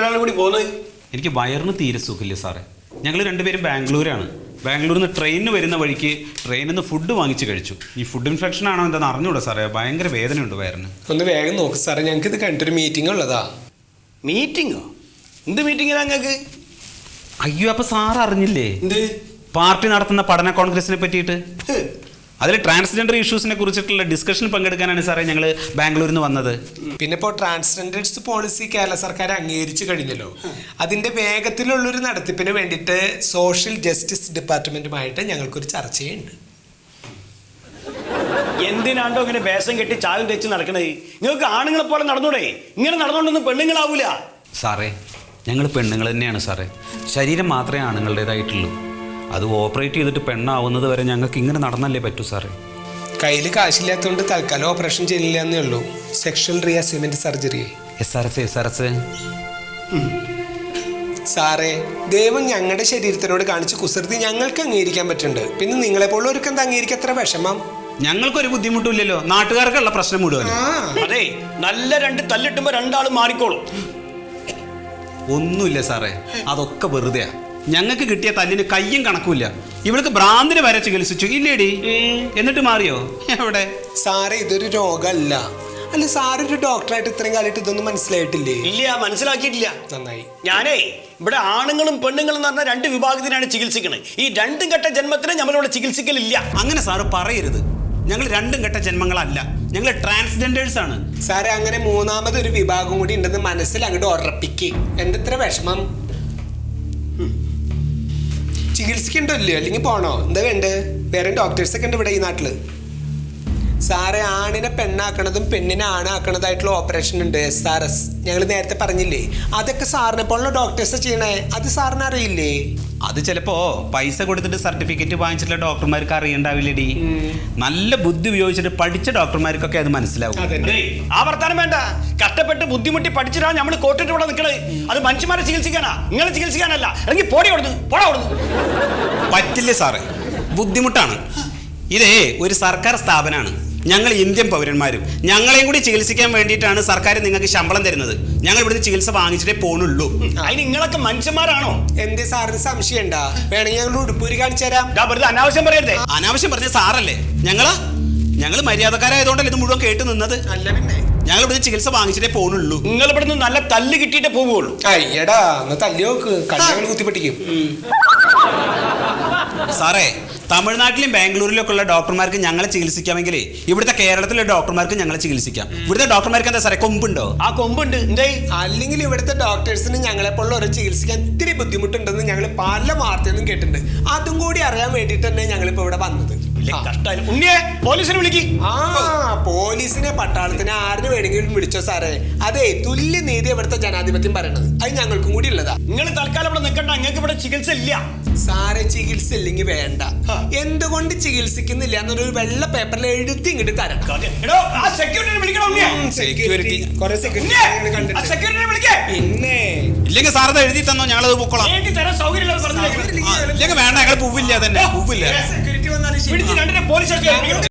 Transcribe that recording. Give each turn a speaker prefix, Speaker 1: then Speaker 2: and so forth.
Speaker 1: ഒരാളും കൂടി പോകുന്നത്?
Speaker 2: എനിക്ക് വയറിന് തീരെ സുഖമില്ല സാറേ. ഞങ്ങൾ രണ്ടുപേരും ബാംഗ്ലൂരാണ്. ബാംഗ്ലൂരിൽ നിന്ന് ട്രെയിനിന് വരുന്ന വഴിക്ക് ട്രെയിനിൽ നിന്ന് ഫുഡ് വാങ്ങിച്ച് കഴിച്ചു. ഈ ഫുഡ് ഇൻഫെക്ഷൻ ആണോ എന്താണെന്ന് അറിഞ്ഞൂടാ സാറേ. ഭയങ്കര വേദനയുണ്ട് വയറിന്.
Speaker 3: ഒന്ന് വേഗം നോക്ക് സാറേ, ഞങ്ങൾക്ക് ഇത് കണ്ടിട്ടൊരു മീറ്റിംഗ് ഉള്ളതാ.
Speaker 1: മീറ്റിങ്ങോ? എന്ത് മീറ്റിംഗാ ഞങ്ങൾക്ക്?
Speaker 2: അയ്യോ, അപ്പൊ സാർ അറിഞ്ഞില്ലേ
Speaker 1: എന്ത്?
Speaker 2: പാർട്ടി നടത്തുന്ന പഠന കോൺഗ്രസിനെ പറ്റിയിട്ട്? അതിൽ ട്രാൻസ്ജെൻഡർ ഇഷ്യൂസിനെ കുറിച്ചിട്ടുള്ള ഡിസ്കഷൻ പങ്കെടുക്കാനാണ് സാറേ ഞങ്ങൾ ബാംഗ്ലൂരിൽ നിന്ന് വന്നത്.
Speaker 3: പിന്നെ ഇപ്പോൾ ട്രാൻസ്ജെൻഡേഴ്സ് പോളിസി കേരള സർക്കാർ അംഗീകരിച്ചു കഴിഞ്ഞല്ലോ. അതിന്റെ വേഗത്തിലുള്ളൊരു നടത്തിപ്പിന് വേണ്ടിയിട്ട് സോഷ്യൽ ജസ്റ്റിസ് ഡിപ്പാർട്ട്മെന്റുമായിട്ട് ഞങ്ങൾക്കൊരു ചർച്ചയുണ്ട്.
Speaker 1: എന്തിനാണ്ടോ ഇങ്ങനെ ബേസം കെട്ടി ചായം തെച്ച് നടക്കണേ? നിങ്ങൾക്ക് ആണുങ്ങളെ പോലെ നടന്നൂടെ? ഇങ്ങനെ നടന്നുകൊണ്ടൊന്നും പെണ്ണുങ്ങളാവൂല.
Speaker 2: സാറേ, ഞങ്ങൾ പെണ്ണുങ്ങൾ തന്നെയാണ് സാറേ. ശരീരം മാത്രമേ ആണുങ്ങളുടേതായിട്ടുള്ളൂ. അത് ഓപ്പറേറ്റ് ചെയ്തിട്ട് പെണ്ണാവുന്നത് വരെ ഞങ്ങൾക്ക് ഇങ്ങനെ നടന്നല്ലേ പറ്റൂ സാറേ.
Speaker 3: കയ്യിൽ കാശില്ലാത്തതുകൊണ്ട് തൽക്കാലം ഓപ്പറേഷൻ ചെയ്യില്ല എന്നേ ഉള്ളൂ. Sexual reassignment surgery.
Speaker 2: SRS.
Speaker 3: സാറേ, ദൈവം ഞങ്ങളുടെ ശരീരത്തിനോട് കാണിച്ച കുസൃതി ഞങ്ങൾക്ക് അംഗീകരിക്കാൻ പറ്റുന്നുണ്ട്. പിന്നെ നിങ്ങളെപ്പോലുള്ളവർക്ക് എന്താ അംഗീകരിക്കാൻ അത്ര വിഷമം?
Speaker 2: ഞങ്ങൾക്കൊരു ബുദ്ധിമുട്ടില്ലല്ലോ. നാട്ടുകാർക്കുള്ള പ്രശ്നം മുഴുവൻ.
Speaker 1: അതെ, നല്ല രണ്ട് തല്ലിട്ടുമ്പോ രണ്ടാളും മാറിക്കോളും.
Speaker 2: ഒന്നുമില്ല സാറേ, അതൊക്കെ വെറുതെയാ. ഞങ്ങൾക്ക് കിട്ടിയ തല്ലിന് കയ്യും കണക്കുമില്ല. ഇവൾക്ക് ഭ്രാന്തിന് വരെ ചികിത്സിച്ചു ഇല്ലേടി? എന്നിട്ട് മാറിയോ? എവിടെ?
Speaker 3: സാറേ, ഇതൊരു രോഗമല്ല. അല്ല, സാറൊരു ഡോക്ടറായിട്ട് ഇത്രയും കാലമായിട്ട് ഇതൊന്നും മനസ്സിലായിട്ടില്ലേ?
Speaker 1: ഇല്ല, മനസ്സിലാക്കിയിട്ടില്ല.
Speaker 3: നന്നായി.
Speaker 1: ഞാനേ ഇവിടെ ആണുങ്ങളും പെണ്ണുങ്ങളും എന്ന് പറഞ്ഞ രണ്ട് വിഭാഗത്തിനാണ് ചികിത്സിക്കണത്. ഈ രണ്ടും കെട്ട ജന്മത്തിന് നമ്മളിവിടെ ചികിത്സിക്കലില്ല.
Speaker 2: അങ്ങനെ സാറ് പറയരുത്. ഞങ്ങൾ രണ്ടും കെട്ട ജന്മങ്ങളല്ല, ഞങ്ങൾ ട്രാൻസ്ജെൻഡേഴ്സ് ആണ്.
Speaker 3: സാറേ, അങ്ങനെ മൂന്നാമതൊരു വിഭാഗം കൂടി ഉണ്ടെന്ന് മനസ്സിൽ അങ്ങോട്ട് ഉറപ്പിക്ക്. എന്റെ ഇത്ര വിഷമം. ചികിത്സിക്കണ്ടോ ഇല്ലയോ? അല്ലെങ്കിൽ പോണോ? എന്താ വേണ്ടേ? വേറെ ഡോക്ടേഴ്സൊക്കെ ഉണ്ട് ഇവിടെ ഈ നാട്ടില്. സാറേ, ആണിനെ പെണ്ണാക്കണതും പെണ്ണിനെ ആണാക്കണതായിട്ടുള്ള ഓപ്പറേഷൻ ഉണ്ട്, SRS. ഞങ്ങൾ നേരത്തെ പറഞ്ഞില്ലേ? അതൊക്കെ സാറിനെ പോലുള്ള ഡോക്ടേഴ്സ് ചെയ്യണേ. അത് സാറിന് അറിയില്ലേ?
Speaker 2: അത് ചിലപ്പോ പൈസ കൊടുത്തിട്ട് സർട്ടിഫിക്കറ്റ് വാങ്ങിച്ചിട്ടുള്ള ഡോക്ടർമാർക്ക് അറിയണ്ടാവില്ലേടി. നല്ല ബുദ്ധി ഉപയോഗിച്ചിട്ട് പഠിച്ച ഡോക്ടർമാർക്കൊക്കെ അത് മനസ്സിലാവും.
Speaker 1: ആ വർത്താനം വേണ്ട. കഷ്ടപ്പെട്ട് ബുദ്ധിമുട്ടി പഠിച്ചിട്ടാണ് നമ്മൾ കോട്ടിട്ട് ഇവിടെ നിൽക്കണത്. അത് മനുഷ്യന്മാരെ ചികിത്സിക്കാനാ, നിങ്ങളെ ചികിത്സിക്കാനല്ല. അല്ലെങ്കിൽ പോടാ അവിടുന്ന്.
Speaker 2: പറ്റില്ല സാറേ, ബുദ്ധിമുട്ടാണ്. ഇതേ ഒരു സർക്കാർ സ്ഥാപനമാണ്. ഞങ്ങൾ ഇന്ത്യൻ പൗരന്മാരും ഞങ്ങളെയും കൂടി ചികിത്സിക്കാൻ വേണ്ടിയിട്ടാണ് സർക്കാർ നിങ്ങൾക്ക് ശമ്പളം തരുന്നത്. ഞങ്ങൾ ഇവിടുന്ന് ചികിത്സ വാങ്ങിച്ചിട്ടേ പോണുള്ളൂ.
Speaker 1: അതിന് നിങ്ങളൊക്കെ മനുഷ്യന്മാരാണോ?
Speaker 3: എന്തേ സാറിന് സംശയം ഉണ്ടാ? വേണമെങ്കിൽ ഞങ്ങൾ ഉടുപ്പൂരി കാണിച്ചു തരാം.
Speaker 1: അനാവശ്യം പറയരുതേ.
Speaker 2: അനാവശ്യം പറഞ്ഞ സാറല്ലേ? ഞങ്ങൾ മര്യാദക്കാരായതുകൊണ്ടല്ലേ ഇത് മുഴുവൻ കേട്ട് നിന്നത്.
Speaker 3: അല്ല പിന്നെ
Speaker 2: ഞങ്ങൾ ഇവിടുന്ന് ചികിത്സ വാങ്ങിച്ചിട്ടേ പോണുള്ളൂ.
Speaker 1: നിങ്ങൾ ഇവിടുന്ന് നല്ല തല്ല് കിട്ടിയിട്ടേ പോവുള്ളൂ.
Speaker 3: അയ്യടാ, ഒന്ന് തല്ലി നോക്ക്, കണ്ണുകൾ കുത്തിപ്പൊട്ടിക്കും.
Speaker 2: സാറേ, തമിഴ്നാട്ടിലും ബാംഗ്ലൂരിലും ഒക്കെ ഉള്ള ഡോക്ടർമാർക്ക് ഞങ്ങളെ ചികിത്സിക്കാമെങ്കിൽ ഇവിടുത്തെ കേരളത്തിലെ ഡോക്ടർമാർക്ക് ഞങ്ങളെ ചികിത്സിക്കാം. ഇവിടുത്തെ ഡോക്ടർമാർക്ക് എന്താ സാറേ കൊമ്പുണ്ടോ?
Speaker 1: ആ കൊമ്പുണ്ട്. എന്തേ?
Speaker 3: അല്ലെങ്കിൽ ഇവിടുത്തെ ഡോക്ടേഴ്സിന് ഞങ്ങളെപ്പോഴുള്ള ചികിത്സിക്കാൻ ഇത്തിരി ബുദ്ധിമുട്ടുണ്ടെന്ന് ഞങ്ങൾ പല വാർത്തയൊന്നും കേട്ടിട്ടുണ്ട്. അതും കൂടി അറിയാൻ വേണ്ടിട്ട് തന്നെ ഞങ്ങളിപ്പോ ഇവിടെ വന്നത്.
Speaker 1: പോലീസിനെ വിളിക്ക്.
Speaker 3: പോലീസിനെ, പട്ടാളത്തിനെ, ആരിന് വേണമെങ്കിലും വിളിച്ചോ സാറേ. അതെ, തുല്യ നീതി ഇവിടുത്തെ ജനാധിപത്യം പറയണത്. അത് ഞങ്ങൾക്കും കൂടി ഉള്ളതാ.
Speaker 1: നിങ്ങൾ തൽക്കാലം ഇവിടെ നിൽക്കണ്ട. നിങ്ങൾക്ക് ഇവിടെ ചികിത്സ ഇല്ല.
Speaker 3: സാറെ, ചികിത്സ ഇല്ലെങ്കിൽ വേണ്ട. എന്തുകൊണ്ട് ചികിത്സിക്കുന്നില്ല എന്നൊരു വെള്ള പേപ്പറിൽ എഴുതി ഇങ്ങോട്ട് തരാം.
Speaker 1: പിന്നെ
Speaker 2: ഇല്ലെങ്കിൽ സാറത് എഴുതി തന്നോ, ഞങ്ങളത് പൊക്കോളാം. ഇല്ലെങ്കിൽ വേണ്ട, ഞങ്ങൾ പൂവില്ല തന്നെ. പൂവില്ല.
Speaker 1: പോലീസ്